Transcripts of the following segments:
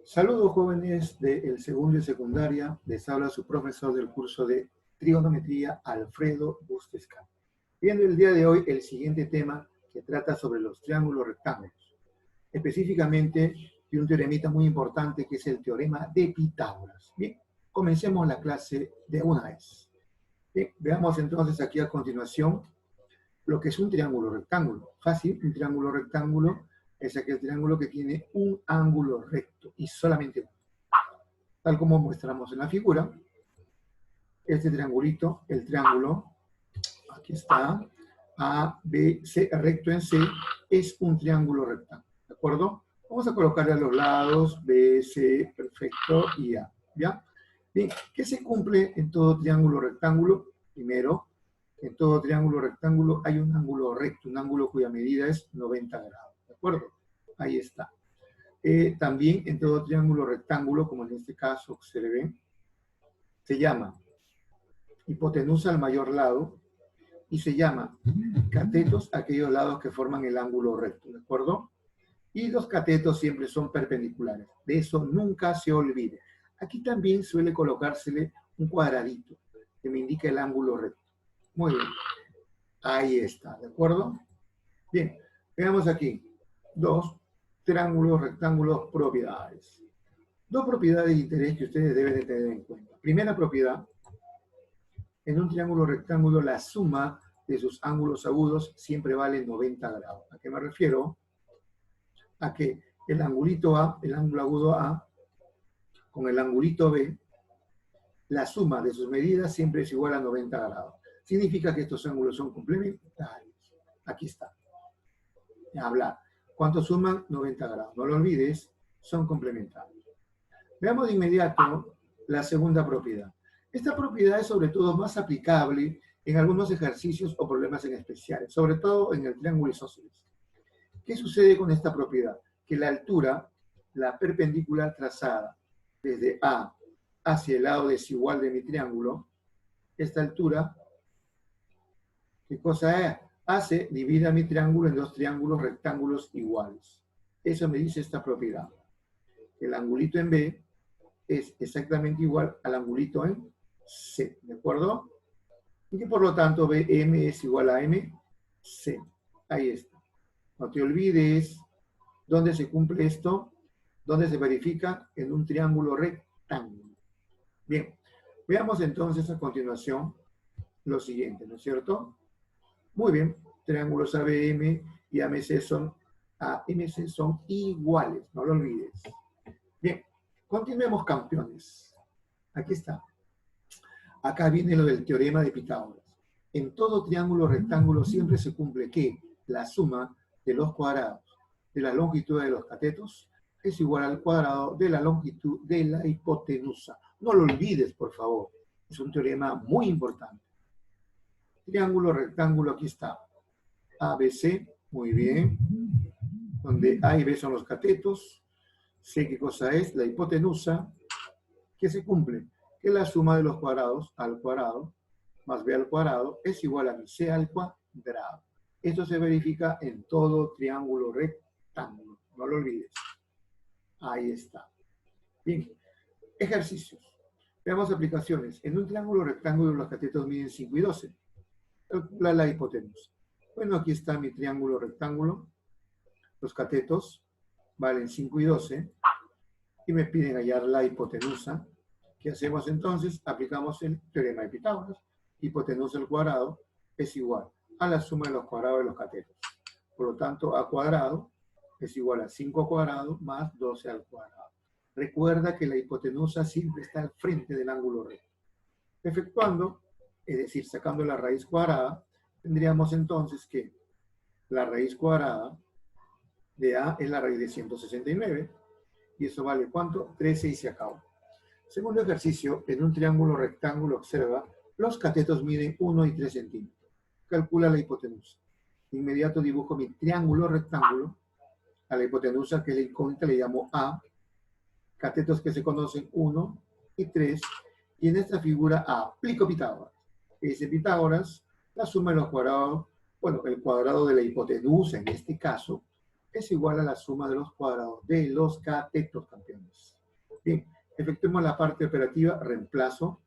Saludos jóvenes del segundo y secundaria, les habla su profesor del curso de trigonometría, Alfredo Bustesca. Viendo el día de hoy el siguiente tema que trata sobre los triángulos rectángulos, específicamente de un teoremita muy importante que es el teorema de Pitágoras. Bien, comencemos la clase de una vez. Bien, veamos entonces aquí a continuación lo que es un triángulo rectángulo. Fácil, un triángulo rectángulo es aquel triángulo que tiene un ángulo recto y solamente uno. Tal como mostramos en la figura, este triangulito, el triángulo, aquí está, A, B, C, recto en C, es un triángulo rectángulo, ¿de acuerdo? Vamos a colocarle a los lados B, C, perfecto, y A, ¿ya? Bien, ¿qué se cumple en todo triángulo rectángulo? Primero, en todo triángulo rectángulo hay un ángulo recto, un ángulo cuya medida es 90 grados, ¿de acuerdo? Ahí está. También en todo triángulo rectángulo, como en este caso observen, se llama hipotenusa al mayor lado y se llama catetos aquellos lados que forman el ángulo recto, ¿de acuerdo? Y los catetos siempre son perpendiculares. De eso nunca se olvide. Aquí también suele colocársele un cuadradito que me indica el ángulo recto. Muy bien. Ahí está, ¿de acuerdo? Bien, veamos aquí. Dos triángulos, rectángulos, propiedades. Dos propiedades de interés que ustedes deben de tener en cuenta. Primera propiedad, en un triángulo rectángulo la suma de sus ángulos agudos siempre vale 90 grados. ¿A qué me refiero? A que el angulito A, el ángulo agudo A, con el angulito B, la suma de sus medidas siempre es igual a 90 grados. Significa que estos ángulos son complementarios. Aquí está. Hablar. ¿Cuánto suman? 90 grados. No lo olvides, son complementarios. Veamos de inmediato la segunda propiedad. Esta propiedad es sobre todo más aplicable en algunos ejercicios o problemas en especiales, sobre todo en el triángulo isósceles. ¿Qué sucede con esta propiedad? Que la altura, la perpendicular trazada desde A hacia el lado desigual de mi triángulo, esta altura, ¿qué cosa es? Hace, divide mi triángulo en dos triángulos rectángulos iguales. Eso me dice esta propiedad. El angulito en B es exactamente igual al angulito en C, ¿de acuerdo? Y que por lo tanto BM es igual a MC. Ahí está. No te olvides. ¿Dónde se cumple esto? ¿Dónde se verifica? En un triángulo rectángulo. Bien, veamos entonces a continuación lo siguiente, ¿no es cierto? Muy bien, triángulos ABM y AMC son iguales, no lo olvides. Bien, continuemos, campeones. Aquí está. Acá viene lo del teorema de Pitágoras. En todo triángulo rectángulo siempre se cumple que la suma de los cuadrados de la longitud de los catetos es igual al cuadrado de la longitud de la hipotenusa. No lo olvides, por favor. Es un teorema muy importante. Triángulo rectángulo, aquí está. ABC, muy bien. Donde A y B son los catetos. C, ¿qué cosa es? La hipotenusa. ¿Qué se cumple? Que la suma de los cuadrados al cuadrado más B al cuadrado es igual a mi C al cuadrado. Esto se verifica en todo triángulo rectángulo. No lo olvides. Ahí está. Bien. Ejercicios. Veamos aplicaciones. En un triángulo rectángulo los catetos miden 5 y 12. Calcula la hipotenusa. Bueno, aquí está mi triángulo rectángulo. Los catetos valen 5 y 12. Y me piden hallar la hipotenusa. ¿Qué hacemos entonces? Aplicamos el teorema de Pitágoras. Hipotenusa al cuadrado es igual a la suma de los cuadrados de los catetos. Por lo tanto, A cuadrado es igual a 5 al cuadrado más 12 al cuadrado. Recuerda que la hipotenusa siempre está al frente del ángulo recto. Efectuando, es decir, sacando la raíz cuadrada, tendríamos entonces que la raíz cuadrada de A es la raíz de 169. Y eso vale ¿cuánto? 13 y se acabó. Segundo ejercicio, en un triángulo rectángulo, observa, los catetos miden 1 y 3 centímetros. Calcula la hipotenusa. De inmediato dibujo mi triángulo rectángulo. A la hipotenusa, que es la incógnita, le llamo A. Catetos que se conocen 1 y 3. Y en esta figura aplico Pitágoras. ¿Qué dice Pitágoras? La suma de los cuadrados, bueno, el cuadrado de la hipotenusa en este caso, es igual a la suma de los cuadrados de los catetos, campeones. Bien, efectuemos la parte operativa, reemplazo,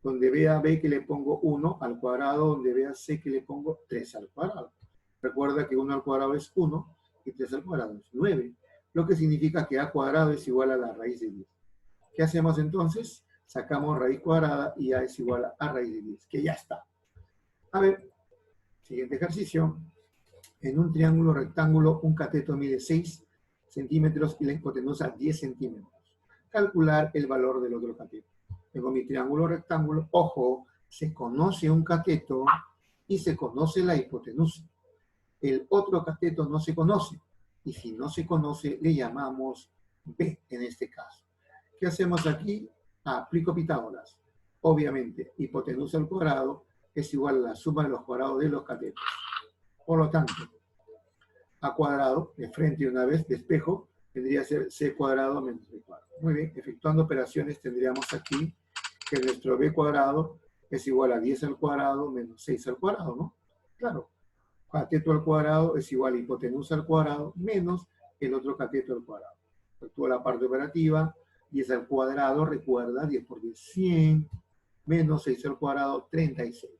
donde vea B que le pongo 1 al cuadrado, donde vea C que le pongo 3 al cuadrado. Recuerda que 1 al cuadrado es 1 y 3 al cuadrado es 9, lo que significa que A cuadrado es igual a la raíz de 10. ¿Qué hacemos entonces? Sacamos raíz cuadrada y A es igual a raíz de 10, que ya está. A ver, siguiente ejercicio. En un triángulo rectángulo, un cateto mide 6 centímetros y la hipotenusa 10 centímetros. Calcular el valor del otro cateto. Tengo mi triángulo rectángulo. Ojo, se conoce un cateto y se conoce la hipotenusa. El otro cateto no se conoce. Y si no se conoce, le llamamos B en este caso. ¿Qué hacemos aquí? Aplico Pitágoras. Obviamente, hipotenusa al cuadrado es igual a la suma de los cuadrados de los catetos. Por lo tanto, A cuadrado, de frente una vez, de espejo, tendría que ser C cuadrado menos B cuadrado. Muy bien, efectuando operaciones tendríamos aquí que nuestro B cuadrado es igual a 10 al cuadrado menos 6 al cuadrado, ¿no? Claro, cateto al cuadrado es igual a hipotenusa al cuadrado menos el otro cateto al cuadrado. Efectúo la parte operativa, 10 al cuadrado, recuerda, 10 por 10, 100, menos 6 al cuadrado, 36.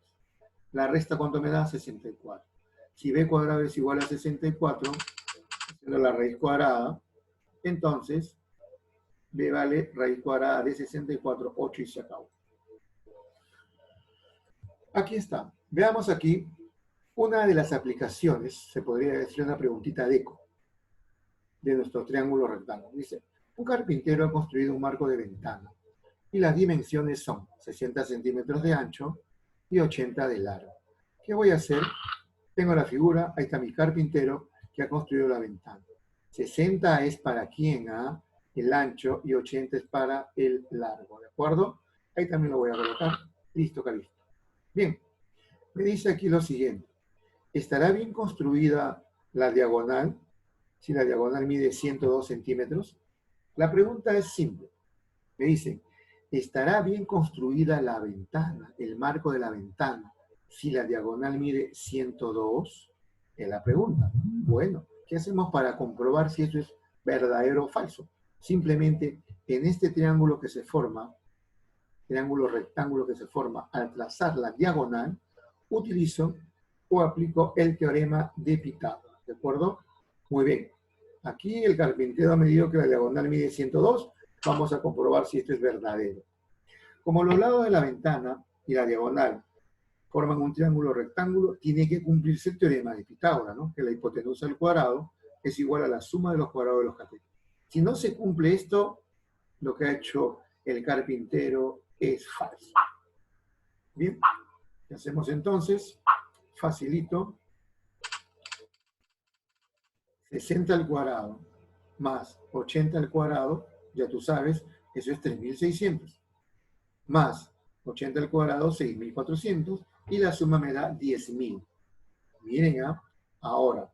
La resta, ¿cuánto me da? 64. Si B cuadrado es igual a 64, haciendo la raíz cuadrada, entonces B vale raíz cuadrada de 64, 8 y se acabó. Aquí está. Veamos aquí una de las aplicaciones, se podría decir una preguntita de eco, de nuestro triángulo rectángulo. Dice, un carpintero ha construido un marco de ventana y las dimensiones son 60 centímetros de ancho y 80 de largo. ¿Qué voy a hacer? Tengo la figura, ahí está mi carpintero que ha construido la ventana. 60 es para quién, ¿ah? El ancho, y 80 es para el largo, ¿de acuerdo? Ahí también lo voy a colocar. Listo, Calisto. Bien, me dice aquí lo siguiente. ¿Estará bien construida la diagonal? Si la diagonal mide 102 centímetros. La pregunta es simple. Me dicen, ¿estará bien construida la ventana, el marco de la ventana, si la diagonal mide 102? Es la pregunta. Bueno, ¿qué hacemos para comprobar si esto es verdadero o falso? Simplemente en este triángulo que se forma, triángulo rectángulo que se forma, al trazar la diagonal, utilizo o aplico el teorema de Pitágoras. ¿De acuerdo? Muy bien. Aquí el carpintero ha medido que la diagonal mide 102. Vamos a comprobar si esto es verdadero. Como los lados de la ventana y la diagonal forman un triángulo rectángulo, tiene que cumplirse el teorema de Pitágoras, ¿no? Que la hipotenusa al cuadrado es igual a la suma de los cuadrados de los catetos. Si no se cumple esto, lo que ha hecho el carpintero es falso. Bien, ¿qué hacemos entonces? Facilito. 60 al cuadrado más 80 al cuadrado, ya tú sabes, eso es 3600. Más 80 al cuadrado, 6400. Y la suma me da 10.000. Miren, ahora,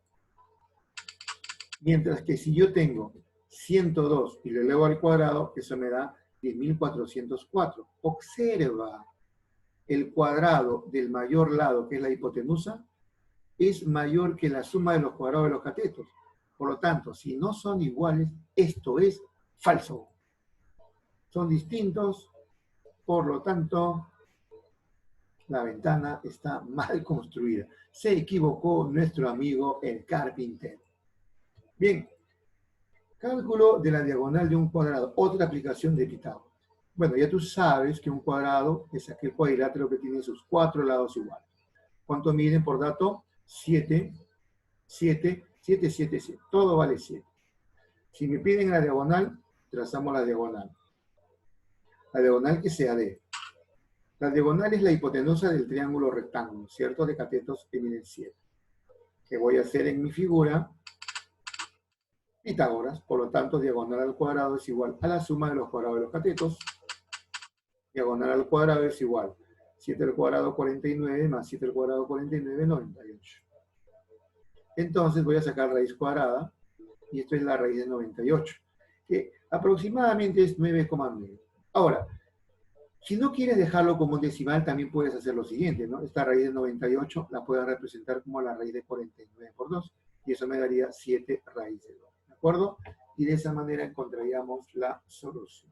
mientras que si yo tengo 102 y lo elevo al cuadrado, eso me da 10.404. Observa, el cuadrado del mayor lado, que es la hipotenusa, es mayor que la suma de los cuadrados de los catetos. Por lo tanto, si no son iguales, esto es falso. Son distintos, por lo tanto, la ventana está mal construida. Se equivocó nuestro amigo el carpintero. Bien, cálculo de la diagonal de un cuadrado, otra aplicación de Pitágoras. Bueno, ya tú sabes que un cuadrado es aquel cuadrilátero que tiene sus 4 lados iguales. ¿Cuánto miden por dato? 7, 7, 7, 7, 7. Todo vale 7. Si me piden la diagonal, trazamos la diagonal. La diagonal que sea D. La diagonal es la hipotenusa del triángulo rectángulo, ¿cierto? De catetos que miden 7. ¿Qué voy a hacer en mi figura? Pitágoras, por lo tanto, diagonal al cuadrado es igual a la suma de los cuadrados de los catetos. Diagonal al cuadrado es igual 7 al cuadrado 49 más 7 al cuadrado 49, 98. Entonces voy a sacar raíz cuadrada, y esto es la raíz de 98, que aproximadamente es 9,9. Ahora, Si no quieres dejarlo como un decimal, también puedes hacer lo siguiente, ¿no? Esta raíz de 98 la puedes representar como la raíz de 49 por 2, y eso me daría 7 raíz de 2, ¿de acuerdo? Y de esa manera encontraríamos la solución.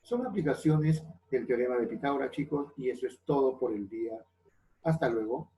Son aplicaciones del teorema de Pitágoras, chicos, y eso es todo por el día. Hasta luego.